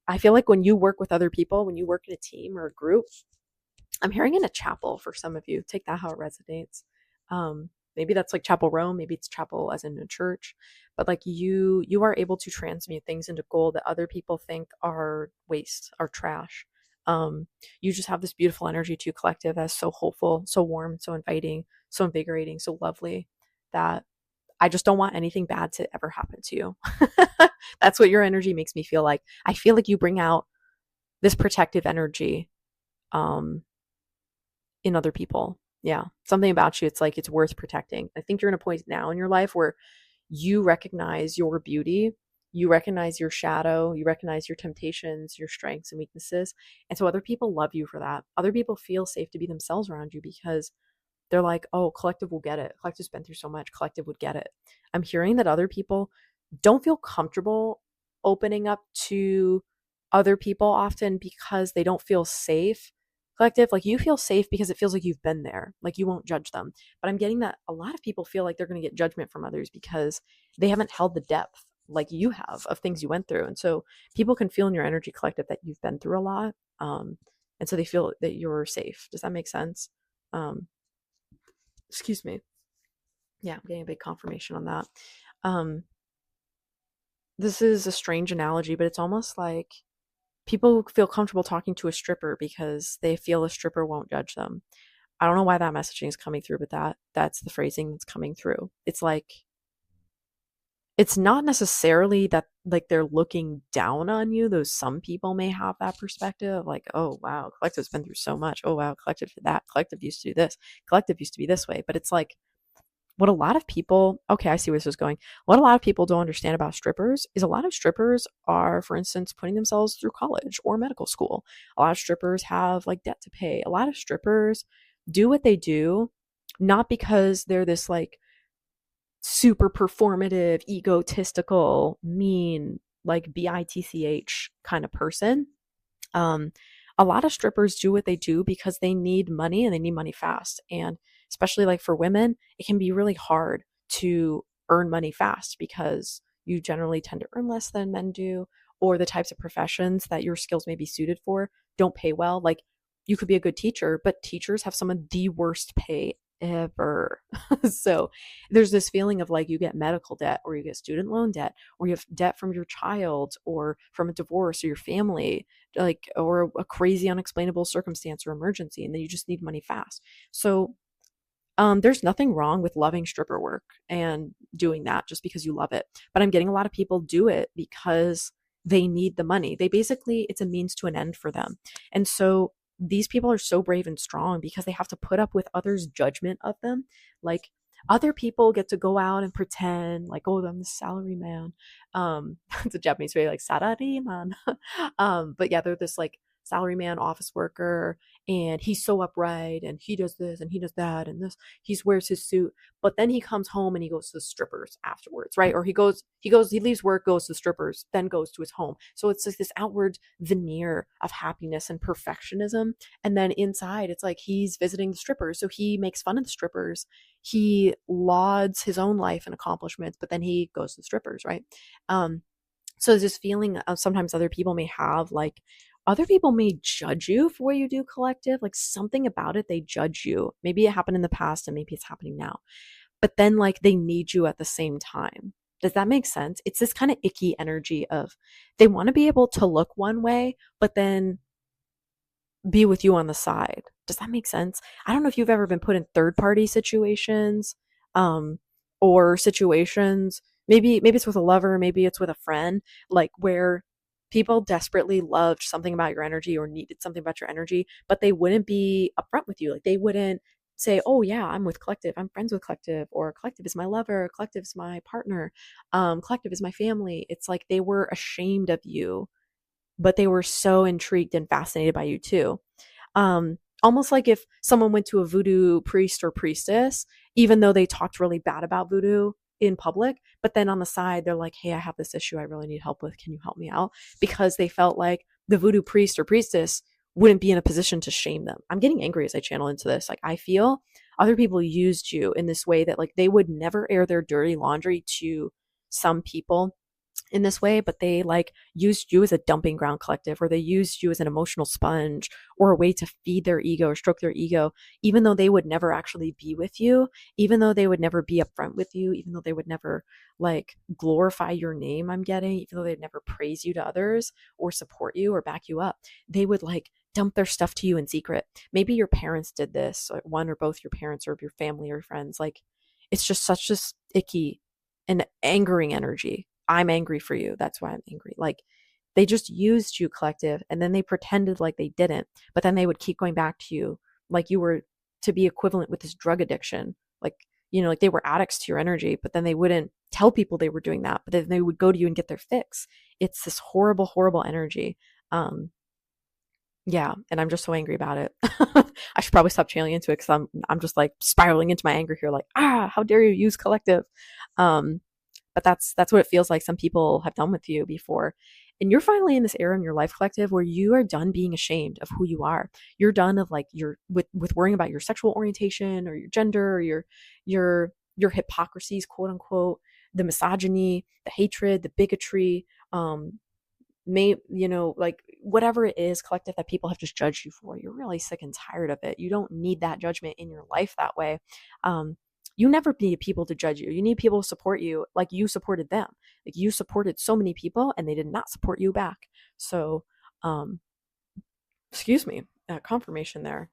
I feel like when you work with other people, when you work in a team or a group, I'm hearing in a chapel for some of you. Take that how it resonates. Maybe that's like chapel Rome. Maybe it's chapel as in a church. But like you are able to transmute things into gold that other people think are waste, are trash. You just have this beautiful energy to collective that's so hopeful, so warm, so inviting, so invigorating, so lovely, that I just don't want anything bad to ever happen to you. That's what your energy makes me feel like. I feel like you bring out this protective energy in other people. Yeah, something about you, it's like it's worth protecting. I think you're in a point now in your life where you recognize your beauty, you recognize your shadow, you recognize your temptations, your strengths and weaknesses. And so other people love you for that. Other people feel safe to be themselves around you because they're like, oh, collective will get it. Collective's been through so much. Collective would get it. I'm hearing that other people don't feel comfortable opening up to other people often because they don't feel safe. Collective, like you feel safe because it feels like you've been there, like you won't judge them. But I'm getting that a lot of people feel like they're going to get judgment from others because they haven't held the depth like you have of things you went through. And so people can feel in your energy collective that you've been through a lot. And so they feel that you're safe. Does that make sense? Um, excuse me. Yeah, I'm getting a big confirmation on that. Um, this is a strange analogy, but it's almost like people feel comfortable talking to a stripper because they feel a stripper won't judge them. I don't know why that messaging is coming through, but that's the phrasing that's coming through. It's like it's not necessarily that like they're looking down on you, though some people may have that perspective, like, oh wow, collective's been through so much. Oh wow, collective did that. Collective used to do this. Collective used to be this way. But it's like what a lot of people, okay, I see where this is going. What a lot of people don't understand about strippers is a lot of strippers are, for instance, putting themselves through college or medical school. A lot of strippers have like debt to pay. A lot of strippers do what they do not because they're this like super performative, egotistical, mean, like bitch kind of person. Um, a lot of strippers do what they do because they need money and they need money fast. And especially like for women, it can be really hard to earn money fast because you generally tend to earn less than men do, or the types of professions that your skills may be suited for don't pay well. Like you could be a good teacher, but teachers have some of the worst pay ever. So there's this feeling of like you get medical debt or you get student loan debt or you have debt from your child or from a divorce or your family, like, or a crazy unexplainable circumstance or emergency, and then you just need money fast. So there's nothing wrong with loving stripper work and doing that just because you love it. But I'm getting a lot of people do it because they need the money. They basically, it's a means to an end for them. And so these people are so brave and strong because they have to put up with others' judgment of them. Like other people get to go out and pretend like, oh, I'm the salary man. It's a Japanese way, like sarari man. But yeah, they're this like salary man, office worker, and he's so upright and he does this and he does that and this, he wears his suit, but then he comes home and he goes to the strippers afterwards, right? Or he leaves work, goes to the strippers, then goes to his home. So it's like this outward veneer of happiness and perfectionism, and then inside it's like he's visiting the strippers, so he makes fun of the strippers, he lauds his own life and accomplishments, but then he goes to the strippers, right? So there's this feeling of sometimes other people may have like other people may judge you for what you do collective, like something about it, they judge you. Maybe it happened in the past and maybe it's happening now. But then like they need you at the same time. Does that make sense? It's this kind of icky energy of they want to be able to look one way, but then be with you on the side. Does that make sense? I don't know if you've ever been put in third party situations, um, or situations. Maybe it's with a lover, maybe it's with a friend, like where people desperately loved something about your energy or needed something about your energy, but they wouldn't be upfront with you. Like they wouldn't say, "Oh yeah, I'm with Collective. I'm friends with Collective," or "Collective is my lover. Collective is my partner. Collective is my family." It's like they were ashamed of you, but they were so intrigued and fascinated by you too. Almost like if someone went to a voodoo priest or priestess, even though they talked really bad about voodoo in public, but then on the side, they're like, hey, I have this issue I really need help with. Can you help me out? Because they felt like the voodoo priest or priestess wouldn't be in a position to shame them. I'm getting angry as I channel into this. Like, I feel other people used you in this way that like they would never air their dirty laundry to some people in this way, but they like used you as a dumping ground collective, or they used you as an emotional sponge or a way to feed their ego or stroke their ego, even though they would never actually be with you, even though they would never be upfront with you, even though they would never like glorify your name. I'm getting, even though they'd never praise you to others or support you or back you up, they would like dump their stuff to you in secret. Maybe your parents did this, or one or both your parents or your family or friends. Like it's just such this icky and angering energy. I'm angry for you. That's why I'm angry. Like they just used you collective and then they pretended like they didn't, but then they would keep going back to you like you were to be equivalent with this drug addiction. Like, like they were addicts to your energy, but then they wouldn't tell people they were doing that, but then they would go to you and get their fix. It's this horrible, horrible energy. Um, Yeah, and I'm just so angry about it. I should probably stop channeling into it because I'm just like spiraling into my anger here, like, how dare you use collective? Um, but that's what it feels like some people have done with you before. And you're finally in this era in your life, collective, where you are done being ashamed of who you are. You're done of like your with worrying about your sexual orientation or your gender or your hypocrisies, quote unquote, the misogyny, the hatred, the bigotry, like whatever it is, collective, that people have just judged you for. You're really sick and tired of it. You don't need that judgment in your life that way. um you never need people to judge you. You need people to support you like you supported them. Like you supported so many people and they did not support you back. So um excuse me, confirmation there.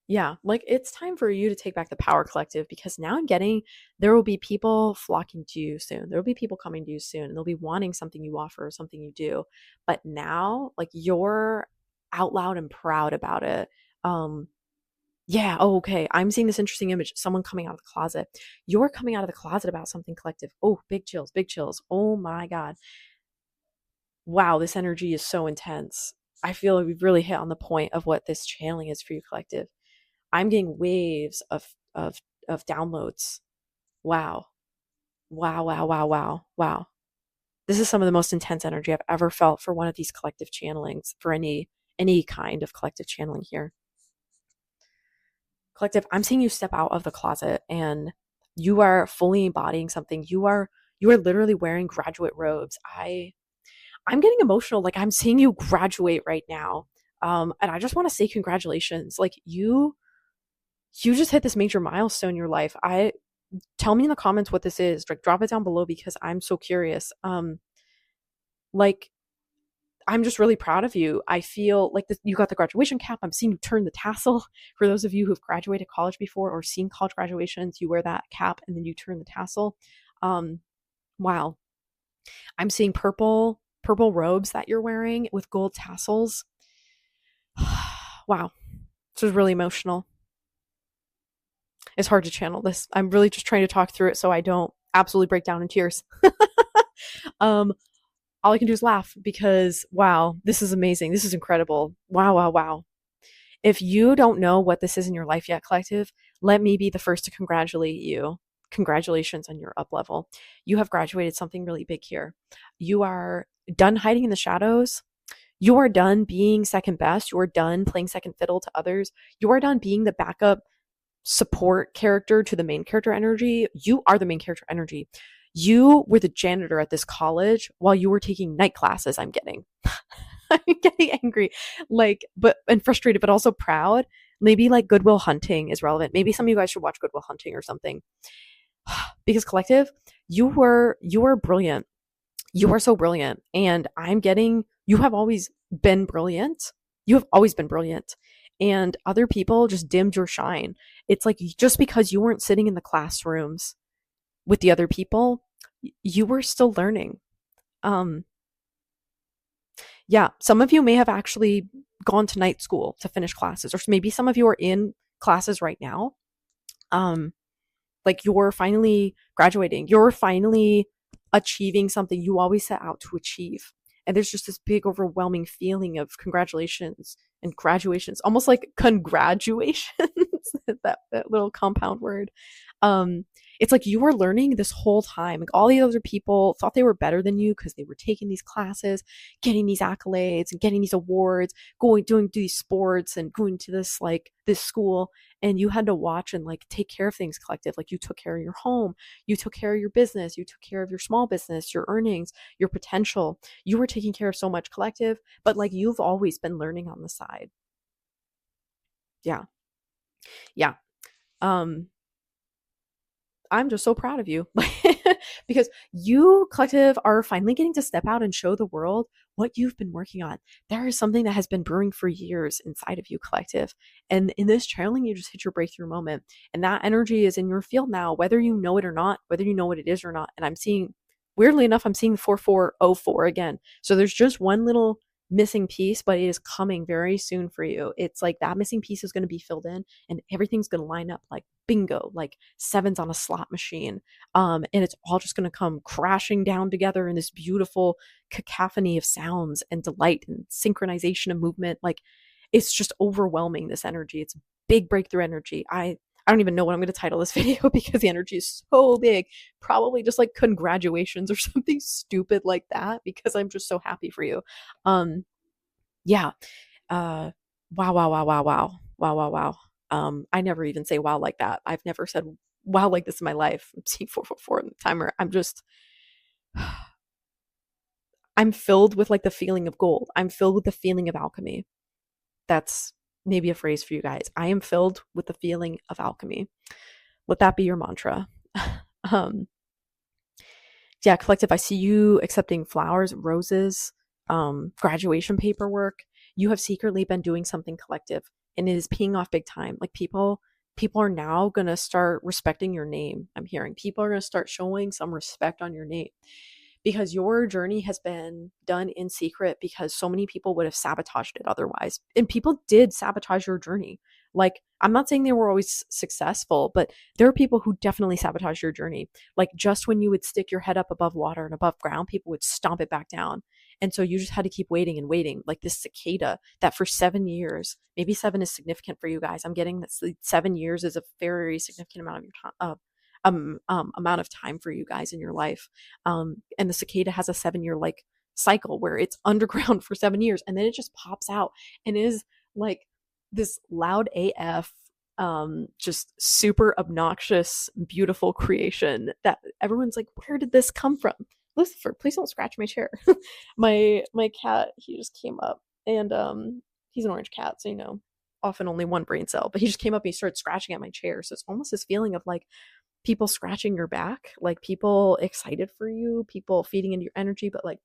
Yeah, like it's time for you to take back the power, collective, because now I'm getting there will be people flocking to you soon. There will be people coming to you soon and they'll be wanting something you offer, something you do. But now, like you're out loud and proud about it. Um yeah, oh, okay. I'm seeing this interesting image. Someone coming out of the closet. You're coming out of the closet about something, collective. Oh, big chills, big chills. Oh my God. Wow, this energy is so intense. I feel like we've really hit on the point of what this channeling is for you, collective. I'm getting waves of downloads. Wow. Wow, wow, wow, wow, wow. This is some of the most intense energy I've ever felt for one of these collective channelings, for any kind of collective channeling here. Collective, I'm seeing you step out of the closet and you are fully embodying something. You are literally wearing graduate robes. I'm getting emotional. Like I'm seeing you graduate right now. And I just want to say congratulations. Like you just hit this major milestone in your life. I Tell me in the comments what this is. Like drop it down below because I'm so curious. Like I'm just really proud of you. I feel like you got the graduation cap. I'm seeing you turn the tassel. For those of you who've graduated college before or seen college graduations, you wear that cap and then you turn the tassel. Um, wow. I'm seeing purple robes that you're wearing with gold tassels. Wow. This was really emotional. It's hard to channel this. I'm really just trying to talk through it so I don't absolutely break down in tears. um, all I can do is laugh because wow, this is amazing. This is incredible. Wow, wow, wow. If you don't know what this is in your life yet, collective, let me be the first to congratulate you. Congratulations on your up level. You have graduated something really big here. You are done hiding in the shadows. You are done being second best. You are done playing second fiddle to others. You are done being the backup support character to the main character energy. You are the main character energy. You were the janitor at this college while you were taking night classes. I'm getting I'm getting angry, like, but and frustrated, but also proud. Maybe like Goodwill Hunting is relevant. Maybe some of you guys should watch Goodwill Hunting or something. Because collective, you were brilliant. You are so brilliant. And I'm getting you have always been brilliant. You have always been brilliant. And other people just dimmed your shine. It's like just because you weren't sitting in the classrooms with the other people, you were still learning. Um, yeah, some of you may have actually gone to night school to finish classes, or maybe some of you are in classes right now. Um, like you're finally graduating, you're finally achieving something you always set out to achieve. And there's just this big overwhelming feeling of congratulations and graduations, almost like congratulations, that little compound word. Um, it's like you were learning this whole time. Like all the other people thought they were better than you because they were taking these classes, getting these accolades and getting these awards, doing these sports and going to this school, and you had to watch and like take care of things, collective. Like you took care of your home, you took care of your business, you took care of your small business, your earnings, your potential. You were taking care of so much, collective, but like you've always been learning on the side. Yeah. Yeah. Um I'm just so proud of you because you, collective, are finally getting to step out and show the world what you've been working on. There is something that has been brewing for years inside of you, collective. And in this channeling, you just hit your breakthrough moment. And that energy is in your field now, whether you know it or not, whether you know what it is or not. And I'm seeing, weirdly enough, I'm seeing 4404 again. So there's just one little missing piece, but it is coming very soon for you. It's like that missing piece is going to be filled in and everything's going to line up like bingo, like sevens on a slot machine. And it's all just going to come crashing down together in this beautiful cacophony of sounds and delight and synchronization of movement. Like it's just overwhelming, this energy. It's big breakthrough energy. I don't even know what I'm going to title this video because the energy is so big. Probably just like congratulations or something stupid like that because I'm just so happy for you. Um, yeah. Uh, wow, wow, wow, wow, wow, wow, wow, wow. I never even say wow like that. I've never said wow like this in my life. I'm seeing 444 in the timer. I'm filled with like the feeling of gold. I'm filled with the feeling of alchemy. That's maybe a phrase for you guys. I am filled with the feeling of alchemy. Let that be your mantra. um, yeah, collective, I see you accepting flowers, roses, graduation paperwork. You have secretly been doing something collective and it is paying off big time. Like people are now going to start respecting your name. I'm hearing people are going to start showing some respect on your name because your journey has been done in secret because so many people would have sabotaged it otherwise. And people did sabotage your journey. Like, I'm not saying they were always successful, but there are people who definitely sabotage your journey. Like, just when you would stick your head up above water and above ground, people would stomp it back down. And so you just had to keep waiting and waiting, like this cicada that for 7 years, maybe seven is significant for you guys. I'm getting that 7 years is a very significant amount of your time, amount of time for you guys in your life. And the cicada has a 7 year like cycle where it's underground for 7 years and then it just pops out and is like this loud AF, just super obnoxious, beautiful creation that everyone's like, where did this come from? Lucifer, please don't scratch my chair. My cat, he just came up and he's an orange cat, so often only one brain cell, but he just came up and he started scratching at my chair. So it's almost this feeling of like people scratching your back, like people excited for you, people feeding into your energy, but like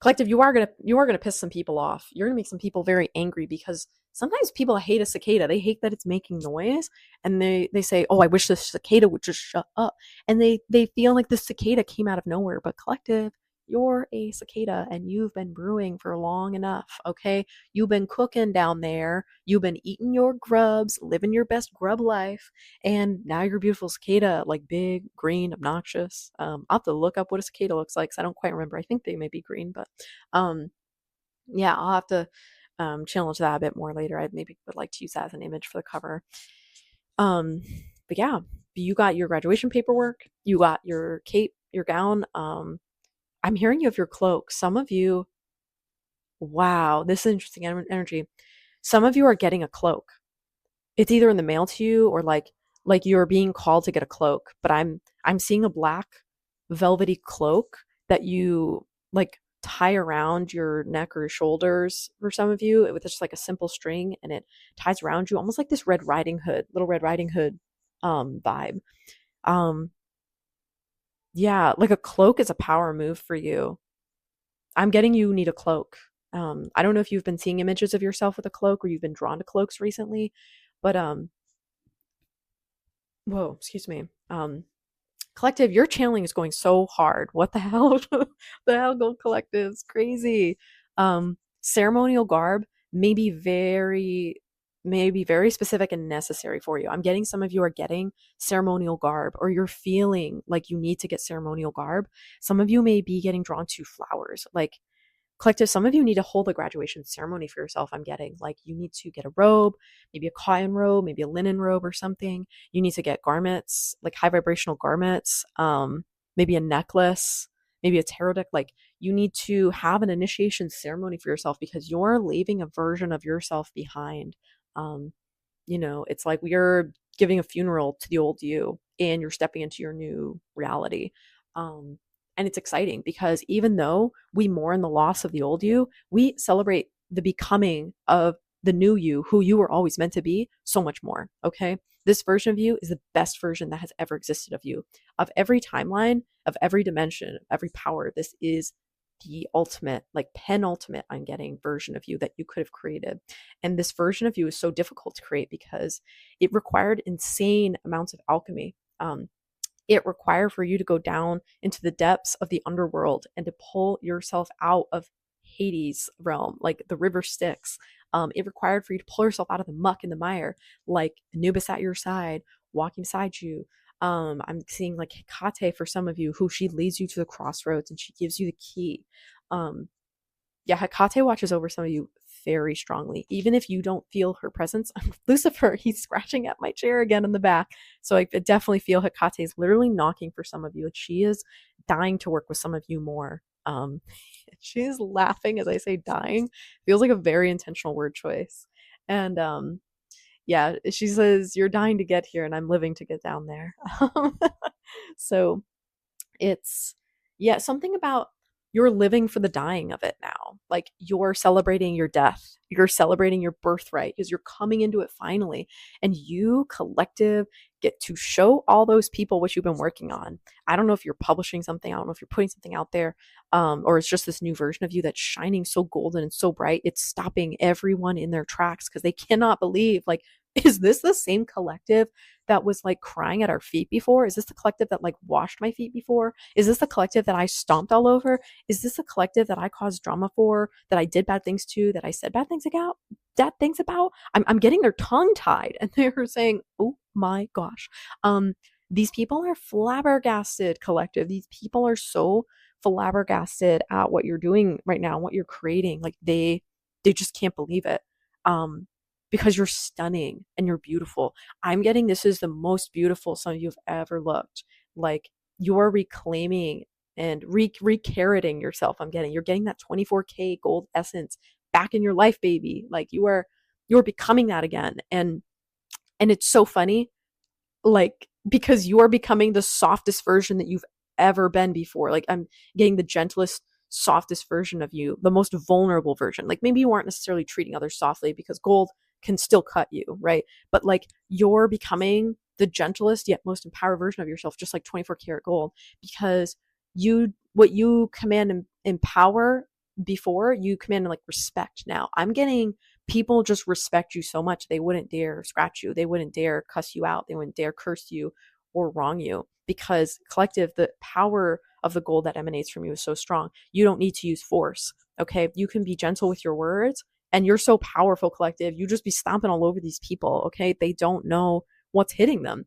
collective, you are gonna piss some people off. You're gonna make some people very angry because sometimes people hate a cicada. They hate that it's making noise, and they say, "Oh, I wish this cicada would just shut up." And they feel like the cicada came out of nowhere. But collective, you're a cicada, and you've been brewing for long enough. Okay, you've been cooking down there. You've been eating your grubs, living your best grub life, and now you're a beautiful cicada, like big, green, obnoxious. I'll have to look up what a cicada looks like because I don't quite remember. I think they may be green, but um, yeah, I'll have to challenge that a bit more later. I maybe would like to use that as an image for the cover. Um, but yeah, you got your graduation paperwork, you got your cape, your gown. I'm hearing you have your cloak. Some of you, wow, this is interesting energy. Some of you are getting a cloak. It's either in the mail to you or like you're being called to get a cloak, but I'm seeing a black velvety cloak that you like tie around your neck or your shoulders for some of you with just like a simple string and it ties around you almost like this Red Riding Hood, little Red Riding Hood vibe. Um yeah, like a cloak is a power move for you. I'm getting you need a cloak. I don't know if you've been seeing images of yourself with a cloak or you've been drawn to cloaks recently, but whoa, excuse me. Collective, your channeling is going so hard. What the hell? The hell, Gold Collective is crazy. Ceremonial garb may be very specific and necessary for you. I'm getting some of you are getting ceremonial garb or you're feeling like you need to get ceremonial garb. Some of you may be getting drawn to flowers. Like collective, some of you need to hold a graduation ceremony for yourself. I'm getting like you need to get a robe, maybe a cotton robe, maybe a linen robe or something. You need to get garments, like high vibrational garments, maybe a necklace, maybe a tarot deck. Like you need to have an initiation ceremony for yourself because you're leaving a version of yourself behind. um it's like you're giving a funeral to the old you and you're stepping into your new reality. um and it's exciting because even though we mourn the loss of the old you, we celebrate the becoming of the new you, who you were always meant to be, so much more. Okay, this version of you is the best version that has ever existed of you, of every timeline, of every dimension, of every power. This is the ultimate, like penultimate, I'm getting version of you that you could have created. And this version of you is so difficult to create because it required insane amounts of alchemy. It required for you to go down into the depths of the underworld and to pull yourself out of Hades realm, like the river Styx. It required for you to pull yourself out of the muck and the mire, like Anubis at your side, walking beside you. I'm seeing like Hecate for some of you, who she leads you to the crossroads and she gives you the key. Um, yeah, Hecate watches over some of you very strongly. Even if you don't feel her presence, Lucifer, he's scratching at my chair again in the back. So I definitely feel Hecate is literally knocking for some of you. Like she is dying to work with some of you more. She is laughing as I say dying. Feels like a very intentional word choice. And yeah, she says, "You're dying to get here, and I'm living to get down there." So it's, yeah, something about you're living for the dying of it now. Like you're celebrating your death. You're celebrating your birthright because you're coming into it finally. And you, collective, get to show all those people what you've been working on. I don't know if you're publishing something. I don't know if you're putting something out there, or it's just this new version of you that's shining so golden and so bright. It's stopping everyone in their tracks because they cannot believe, like, is this the same collective that was like crying at our feet before? Is this the collective that like washed my feet before? Is this the collective that I stomped all over? Is this a collective that I caused drama for, that I did bad things to, that I said bad things about? I'm getting their tongue tied and they're saying, oh my gosh. These people are flabbergasted, collective. These people are so flabbergasted at what you're doing right now, what you're creating. Like they just can't believe it. Because you're stunning and you're beautiful. I'm getting this is the most beautiful some of you have ever looked. Like you're reclaiming and re-carroting yourself. You're getting that 24K gold essence back in your life, baby. Like you're becoming that again. And it's so funny, like, because you're becoming the softest version that you've ever been before. Like I'm getting the gentlest, softest version of you, the most vulnerable version. Like maybe you aren't necessarily treating others softly because gold can still cut you, right? But like you're becoming the gentlest yet most empowered version of yourself, just like 24 karat gold, because what you command and empower before, you command and like respect now. I'm getting people just respect you so much they wouldn't dare scratch you, they wouldn't dare cuss you out, they wouldn't dare curse you or wrong you, because collective, the power of the gold that emanates from you is so strong. You don't need to use force. Okay, you can be gentle with your words, and you're so powerful, collective. You just be stomping all over these people. Okay, they don't know what's hitting them,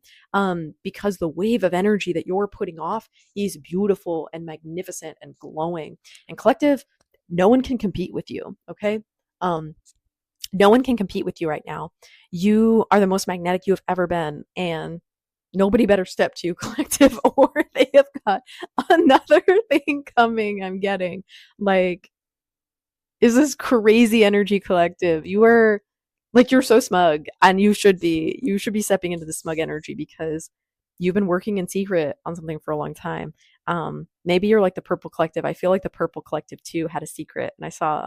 because the wave of energy that you're putting off is beautiful and magnificent and glowing. And collective, no one can compete with you. Okay, no one can compete with you right now. You are the most magnetic you have ever been, and nobody better step to you, collective, or they have got another thing coming. I'm getting like, is this crazy energy, collective? You are like, you're so smug, and you should be stepping into the smug energy because you've been working in secret on something for a long time. Maybe you're like the purple collective. I feel like the purple collective too had a secret, and I saw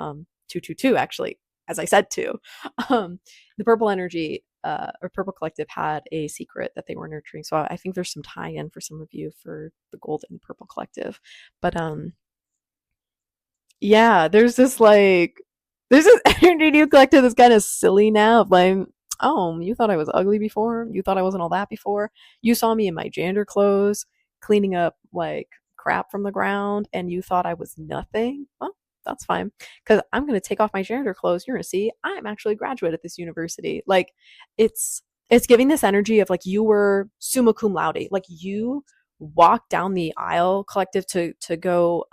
222 actually, as I said too. The purple energy, or purple collective, had a secret that they were nurturing. So I think there's some tie-in for some of you for the gold and purple collective. But yeah, there's this energy new collective that's kind of silly now. Of like, oh, you thought I was ugly before? You thought I wasn't all that before? You saw me in my janitor clothes cleaning up like crap from the ground, and you thought I was nothing? Well, that's fine, because I'm going to take off my janitor clothes. You're going to see I'm actually a graduate at this university. Like it's giving this energy of like you were summa cum laude, like you walked down the aisle, collective, to go